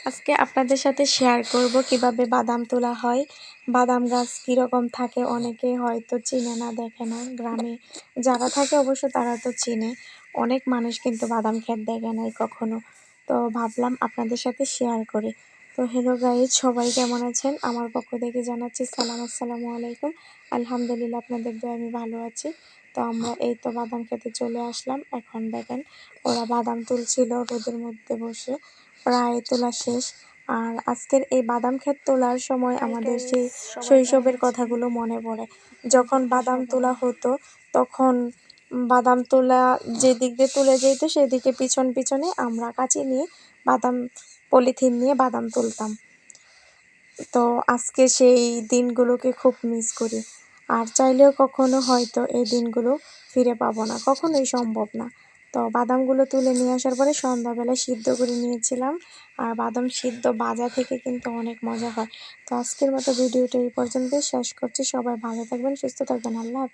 আজকে আপনাদের সাথে শেয়ার করব কিভাবে বাদাম তোলা হয়। বাদাম গাছ কীরকম থাকে অনেকে হয়তো চিনে না, দেখে না। গ্রামে যারা থাকে অবশ্য তারা তো চিনে। অনেক মানুষ কিন্তু বাদাম ক্ষেত দেখে নাই কখনো। তো ভাবলাম আপনাদের সাথে শেয়ার করি। তো হ্যালো গাইজ, সবাই কেমন আছেন? আমার পক্ষ থেকে জানাচ্ছি সালাম, আসসালামু আলাইকুম। আলহামদুলিল্লাহ, আপনাদের দোয়ায় আমি ভালো আছি। তো আমরা এই তো বাদাম খেতে চলে আসলাম। এখন দেখেন ওরা বাদাম তুলছিল রোদের মধ্যে বসে। প্রায় তোলা শেষ। আর আজকের এই বাদাম ক্ষেত তোলার সময় আমাদের সেই শৈশবের কথাগুলো মনে পড়ে। যখন বাদাম তোলা হতো তখন বাদাম তোলা যেদিক দিয়ে তুলে যেত সেদিকে পিছন পিছনে আমরা কাঁচি নিয়ে বাদাম পলিথিন নিয়ে বাদাম তুলতাম। তো আজকে সেই দিনগুলোকে খুব মিস করি। আর চাইলেও কখনো হয়তো এই দিনগুলো ফিরে পাবো না, কখনোই সম্ভব না। তো বাদামগুলো তুলে নিয়ে আসার পরে সন্ধ্যাবেলায় সিদ্ধ করে নিয়েছিলাম। আর বাদাম সিদ্ধ ভাজা থেকে কিন্তু অনেক মজা হয়। তো আজকের মতো ভিডিওটা এই পর্যন্তই শেষ করছি। সবাই ভালো থাকবেন, সুস্থ থাকবেন। আল্লাহ হাফেজ।